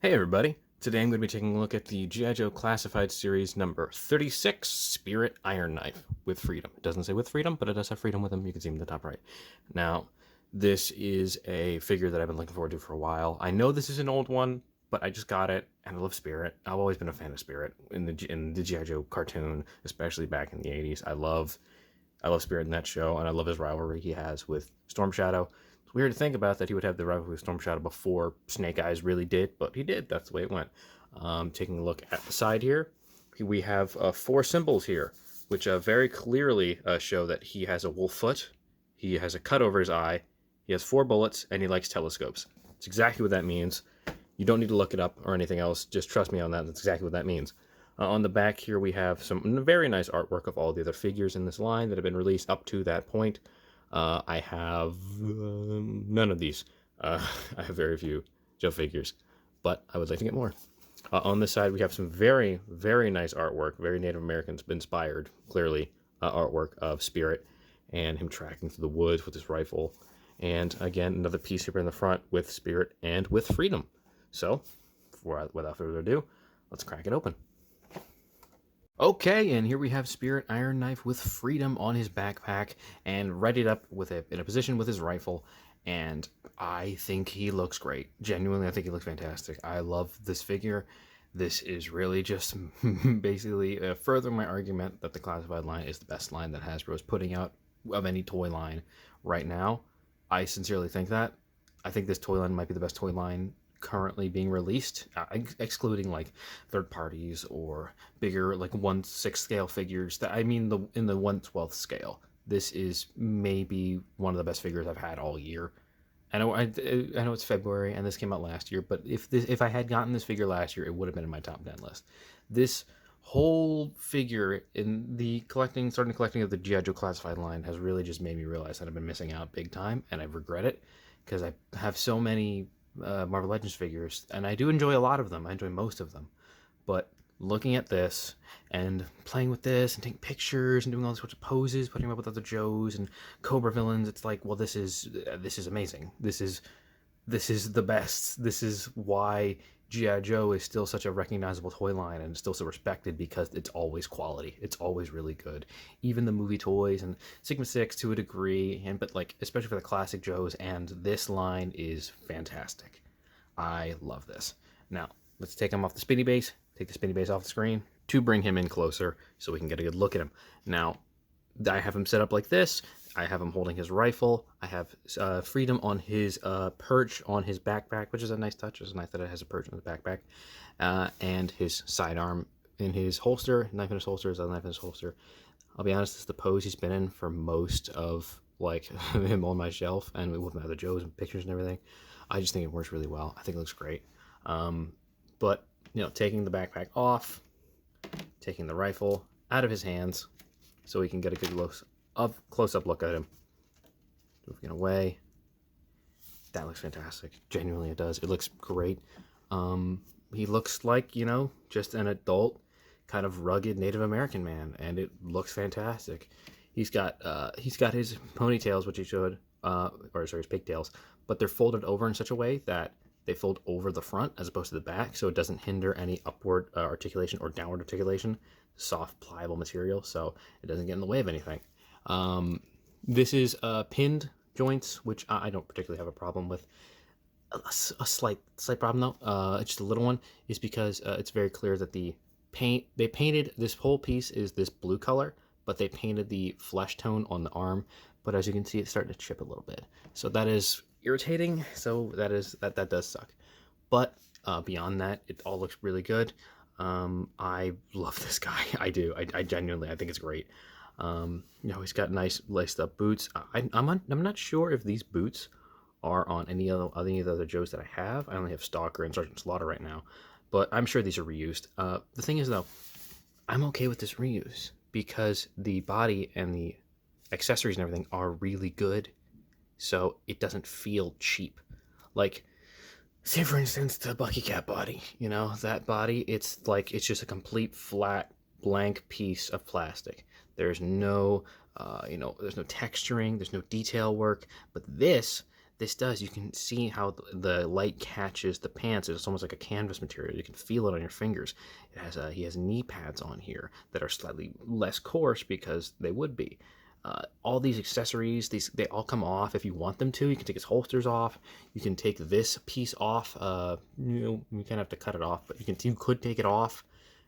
Hey everybody! Today I'm going to be taking a look at the G.I Joe Classified Series number 36, Spirit Iron Knife with Freedom. It doesn't say with Freedom, but it does have Freedom with him. You can see him in the top right. Now, this is a figure that I've been looking forward to for a while. I know this is an old one, but I just got it, and I love Spirit. I've always been a fan of Spirit in the G.I Joe cartoon, especially back in the 80s. I love Spirit in that show, and I love his rivalry he has with Storm Shadow. It's weird to think about that he would have the rivalry with Storm Shadow before Snake Eyes really did, but he did. That's the way it went. Taking a look at the side here, we have four symbols here, which very clearly show that he has a wolf foot, he has a cut over his eye, he has four bullets, and he likes telescopes. It's exactly what that means. You don't need to look it up or anything else. Just trust me on that. That's exactly what that means. On the back here, we have some very nice artwork of all the other figures in this line that have been released up to that point. I have none of these. I have very few Joe figures, but I would like to get more. On this side, we have some very, very nice artwork, very Native American inspired, clearly, artwork of Spirit and him tracking through the woods with his rifle. And again, another piece here in the front with Spirit and with Freedom. So, without further ado, let's crack it open. Okay, and here we have Spirit Iron Knife with Freedom on his backpack and readied up with it in a position with his rifle. And I think he looks great. Genuinely, I think he looks fantastic. I love this figure. This is really just basically further my argument that the classified line is the best line that Hasbro is putting out of any toy line right now. I sincerely think that. I think this toy line might be the best toy line currently being released, excluding like third parties or bigger like 1/6 scale figures. That I mean, in the 1/12 scale, this is maybe one of the best figures I've had all year. I know it's February and this came out last year, but if I had gotten this figure last year, it would have been in my top 10 list. This whole figure in the starting collecting of the G.I Joe Classified line has really just made me realize that I've been missing out big time, and I regret it because I have so many Marvel Legends figures, and I do enjoy a lot of them. I enjoy most of them, but looking at this and playing with this and taking pictures and doing all sorts of poses, putting them up with other Joes and Cobra villains, it's like, well, this is amazing. This is the best. This is why G.I. Joe is still such a recognizable toy line and still so respected, because it's always quality. It's always really good. Even the movie toys and Sigma 6 to a degree, but like especially for the classic Joes, and this line is fantastic. I love this. Now, let's take him off the spinny base, take the spinny base off the screen to bring him in closer so we can get a good look at him. Now, I have him set up like this. I have him holding his rifle. I have Freedom on his perch on his backpack, which is a nice touch. It's nice that it has a perch on his backpack. And his sidearm in his holster, knife in his holster, is a knife in his holster. I'll be honest, this is the pose he's been in for most of like him on my shelf, and with my other Joes and pictures and everything. I just think it works really well. I think it looks great. But taking the backpack off, taking the rifle out of his hands, so we can get a good close-up look at him. Moving away. That looks fantastic. Genuinely, it does. It looks great. He looks like, just an adult, kind of rugged Native American man, and it looks fantastic. He's got his ponytails, which he showed, his pigtails, but they're folded over in such a way that they fold over the front as opposed to the back, so it doesn't hinder any upward articulation or downward articulation. Soft, pliable material, so it doesn't get in the way of anything. This is pinned joints, which I don't particularly have a problem with. A slight problem though, it's just a little one, is because it's very clear that they painted this whole piece is this blue color, but they painted the flesh tone on the arm. But as you can see, it's starting to chip a little bit, so that is irritating. So that does suck. But beyond that, it all looks really good. I love this guy. I do. I genuinely, I think it's great. He's got nice laced up boots. I'm not sure if these boots are on any of the other Joes that I have. I only have Stalker and Sergeant Slaughter right now, but I'm sure these are reused. The thing is though, I'm okay with this reuse because the body and the accessories and everything are really good, so it doesn't feel cheap. Like, say for instance the Bucky Cat body, that body, it's just a complete flat blank piece of plastic. There's no there's no texturing, there's no detail work. But this this does, you can see how the light catches the pants. It's almost like a canvas material. You can feel it on your fingers. He has knee pads on here that are slightly less coarse because they would be. All these accessories, they all come off if you want them to. You can take his holsters off. You can take this piece off. You kind of have to cut it off, but you could take it off.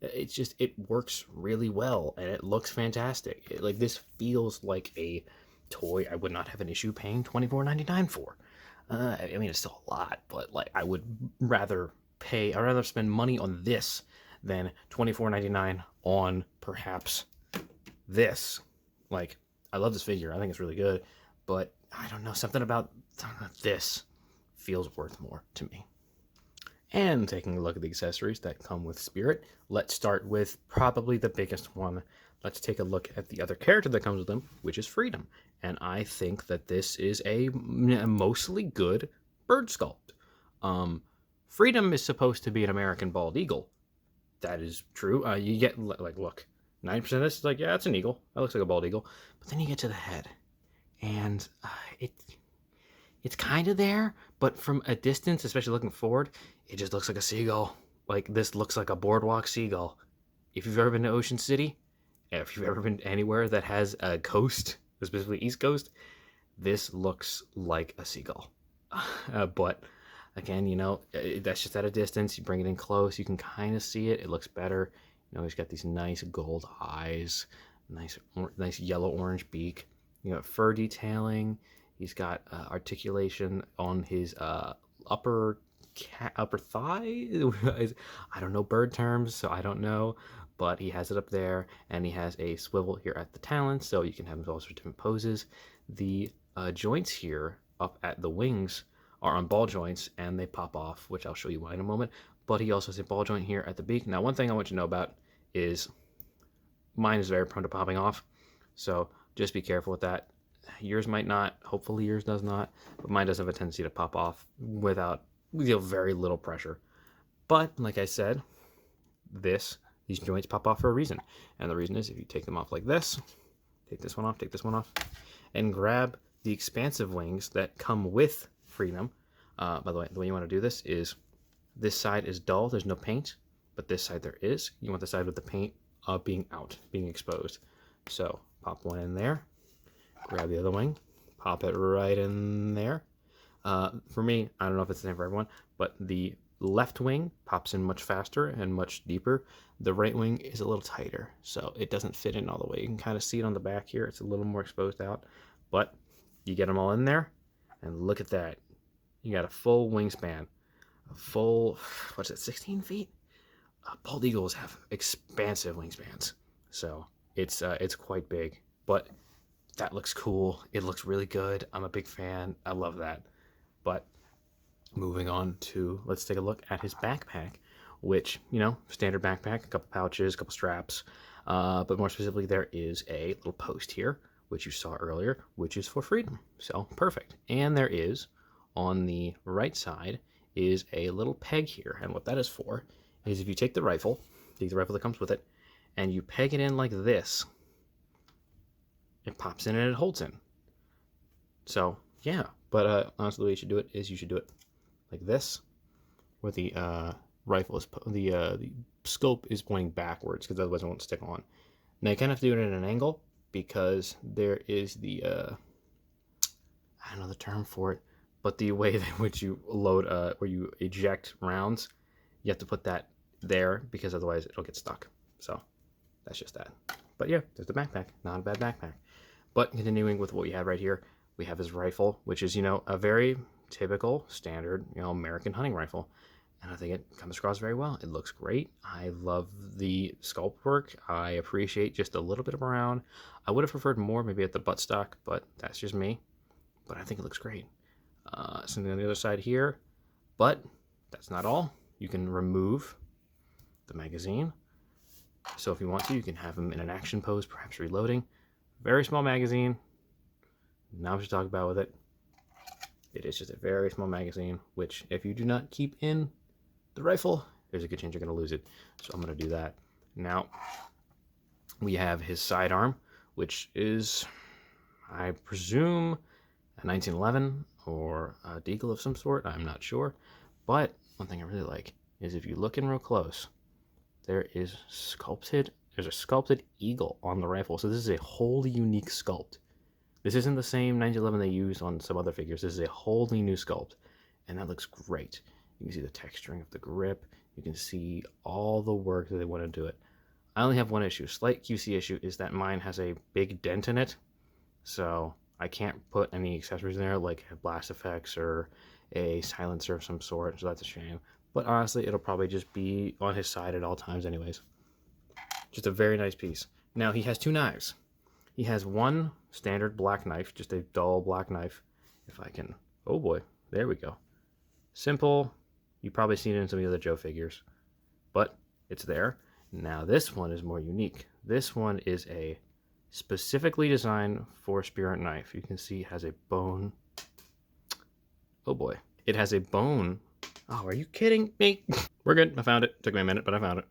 It works really well and it looks fantastic. This feels like a toy I would not have an issue paying $24.99 for. I mean, it's still a lot, but like I'd rather spend money on this than $24.99 on perhaps this. Like, I love this figure. I think it's really good, but I don't know, something about this feels worth more to me. And taking a look at the accessories that come with Spirit, let's start with probably the biggest one. Let's take a look at the other character that comes with them, which is Freedom. And I think that this is a mostly good bird sculpt. Freedom is supposed to be an American bald eagle. That is true. You get, like, look, 90% of this is like, yeah, it's an eagle. That looks like a bald eagle. But then you get to the head, and it's kind of there, but from a distance, especially looking forward, it just looks like a seagull. Like, this looks like a boardwalk seagull. If you've ever been to Ocean City, if you've ever been anywhere that has a coast, specifically East Coast, this looks like a seagull. But again, that's just at a distance. You bring it in close, you can kind of see it. It looks better. He's got these nice gold eyes, nice yellow-orange beak. You got fur detailing. He's got articulation on his upper thigh. I don't know bird terms, so I don't know, but he has it up there, and he has a swivel here at the talons, so you can have him also for different poses. The joints here up at the wings are on ball joints, and they pop off, which I'll show you why in a moment. But he also has a ball joint here at the beak. Now, one thing I want you to know about is mine is very prone to popping off, so just be careful with that. Yours might not. Hopefully yours does not. But mine does have a tendency to pop off without very little pressure. But like I said, these joints pop off for a reason. And the reason is if you take them off like this, take this one off, and grab the expansive wings that come with Freedom. By the way you want to do this is this side is dull. There's no paint. But this side there is. You want the side with the paint being out, being exposed. So pop one in there. Grab the other wing, pop it right in there. For me, I don't know if it's the same for everyone, but the left wing pops in much faster and much deeper. The right wing is a little tighter, so it doesn't fit in all the way. You can kind of see it on the back here. It's a little more exposed out, but you get them all in there, and look at that. You got a full wingspan, a full, 16 feet? Bald eagles have expansive wingspans, so it's quite big, but that looks cool. It looks really good. I'm a big fan. I love that. But moving on to, let's take a look at his backpack, which, standard backpack, a couple pouches, a couple straps. But more specifically, there is a little post here, which you saw earlier, which is for Freedom. So perfect. And there is, on the right side, is a little peg here. And what that is for is if you take the rifle that comes with it, and you peg it in like this, it pops in and it holds in. So yeah, but honestly, the way you should do it is you should do it like this, where the rifle is the scope is pointing backwards, because otherwise it won't stick on. Now you kind of have to do it at an angle because there is the I don't know the term for it, but the way in which you load where you eject rounds, you have to put that there because otherwise it'll get stuck. So that's just that. But yeah, there's the backpack. Not a bad backpack. But continuing with what we have right here, we have his rifle, which is, a very typical, standard, American hunting rifle. And I think it comes across very well. It looks great. I love the sculpt work. I appreciate just a little bit of around. I would have preferred more maybe at the buttstock, but that's just me. But I think it looks great. Something on the other side here. But that's not all. You can remove the magazine. So if you want to, you can have him in an action pose, perhaps reloading. Very small magazine. Not much to talk about with it. It is just a very small magazine, which if you do not keep in the rifle, there's a good chance you're going to lose it. So I'm going to do that. Now, we have his sidearm, which is, I presume, a 1911 or a deagle of some sort. I'm not sure. But one thing I really like is if you look in real close, there's a sculpted eagle on the rifle. So this is a wholly unique sculpt. This isn't the same 1911 they use on some other figures. This is a wholly new sculpt, and that looks great. You can see the texturing of the grip. You can see all the work that they want to do it. I only have one issue, slight QC issue, is that mine has a big dent in it, so I can't put any accessories in there like blast effects or a silencer of some sort, so that's a shame. But honestly, it'll probably just be on his side at all times anyways. Just a very nice piece. Now, he has two knives. He has one standard black knife, just a dull black knife. If I can, oh boy, there we go. Simple. You've probably seen it in some of the other Joe figures, but it's there. Now this one is more unique. This one is a specifically designed for Spirit knife. You can see it has a bone. Oh boy, it has a bone. Oh, are you kidding me? We're good. I found it. Took me a minute, but I found it.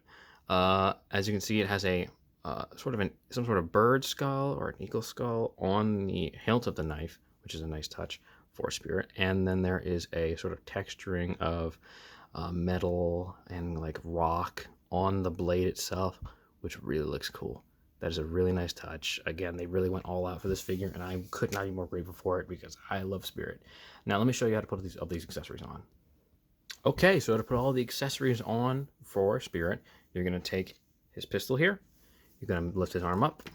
As you can see, it has a some sort of bird skull or an eagle skull on the hilt of the knife, which is a nice touch for Spirit. And then there is a sort of texturing of metal and like rock on the blade itself, which really looks cool. That is a really nice touch. Again, they really went all out for this figure, and I could not be more grateful for it because I love Spirit. Now, let me show you how to put all these accessories on. Okay, so to put all the accessories on for Spirit, you're going to take his pistol here. You're going to lift his arm up.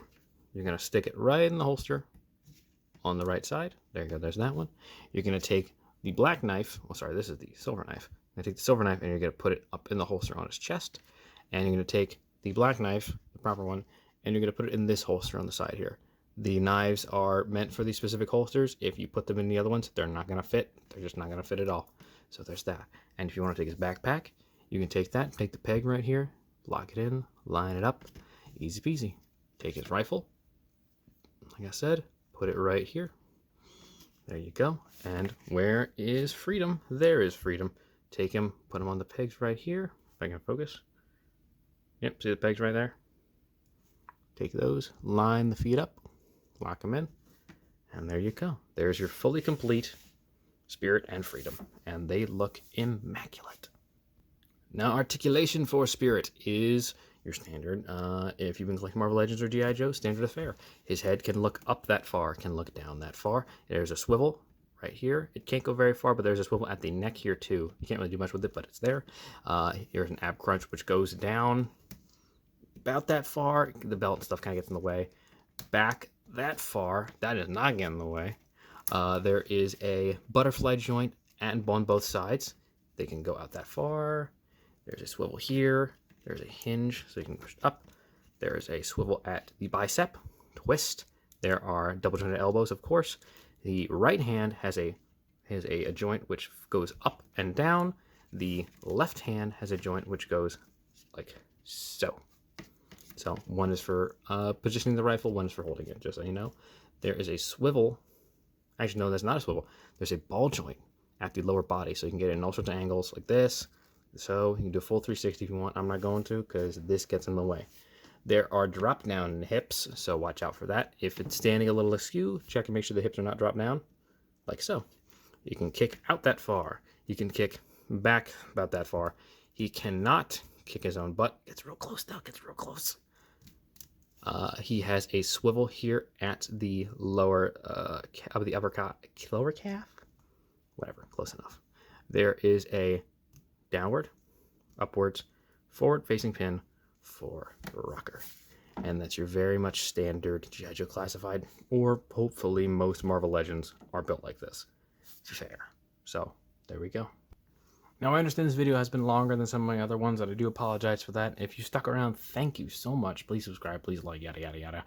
You're going to stick it right in the holster on the right side. There you go, there's that one. You're going to take the black knife. Oh, sorry, this is the silver knife. You're going to take the silver knife and you're going to put it up in the holster on his chest. And you're going to take the black knife, the proper one, and you're going to put it in this holster on the side here. The knives are meant for these specific holsters. If you put them in the other ones, they're not going to fit. They're just not going to fit at all. So there's that. And if you want to take his backpack, you can take that, take the peg right here, lock it in, line it up, easy peasy. Take his rifle, like I said, put it right here. There you go. And where is Freedom? There is Freedom. Take him, put him on the pegs right here. If I can focus. Yep, see the pegs right there? Take those, line the feet up, lock them in, and there you go. There's your fully complete Spirit and Freedom, and they look immaculate. Now, articulation for Spirit is your standard. If you've been collecting Marvel Legends or G.I Joe, standard affair. His head can look up that far, can look down that far. There's a swivel right here. It can't go very far, but there's a swivel at the neck here too. You can't really do much with it, but it's there. Here's an ab crunch, which goes down about that far. The belt and stuff kind of gets in the way. Back that far, that is not getting in the way. There is a butterfly joint on both sides. They can go out that far. There's a swivel here. There's a hinge so you can push it up. There is a swivel at the bicep, twist. There are double jointed elbows, of course. The right hand has a joint which goes up and down. The left hand has a joint which goes like so. So one is for positioning the rifle, one is for holding it, just so you know. There is a swivel. Actually, no, that's not a swivel. There's a ball joint at the lower body, so you can get it in all sorts of angles like this. So you can do a full 360 if you want. I'm not going to because this gets in the way. There are drop down hips, so watch out for that. If it's standing a little askew, check and make sure the hips are not dropped down, like so. You can kick out that far. You can kick back about that far. He cannot kick his own butt. Gets real close though, gets real close. He has a swivel here at the lower of the lower calf. Whatever, close enough. There is a downward, upwards, forward facing pin for rocker. And that's your very much standard G.I Joe Classified, or hopefully most Marvel Legends are built like this. Fair. So, there we go. Now, I understand this video has been longer than some of my other ones, and I do apologize for that. If you stuck around, thank you so much. Please subscribe, please like, yada, yada, yada.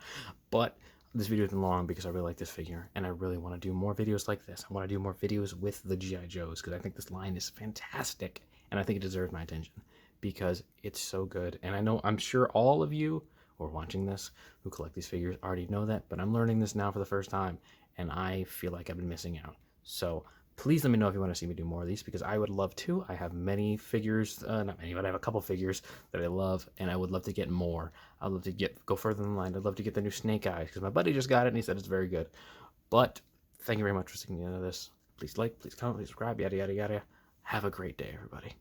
But this video has been long because I really like this figure, and I really want to do more videos like this. I want to do more videos with the G.I. Joes, because I think this line is fantastic, and I think it deserves my attention, because it's so good. And I'm sure all of you who are watching this, who collect these figures, already know that, but I'm learning this now for the first time, and I feel like I've been missing out. So please let me know if you want to see me do more of these, because I would love to. I have many figures, not many, but I have a couple figures that I love, and I would love to get more. I'd love to go further in the line. I'd love to get the new Snake Eyes, because my buddy just got it, and he said it's very good. But thank you very much for sticking to the end of this. Please like, please comment, please subscribe, yada, yada, yada. Have a great day, everybody.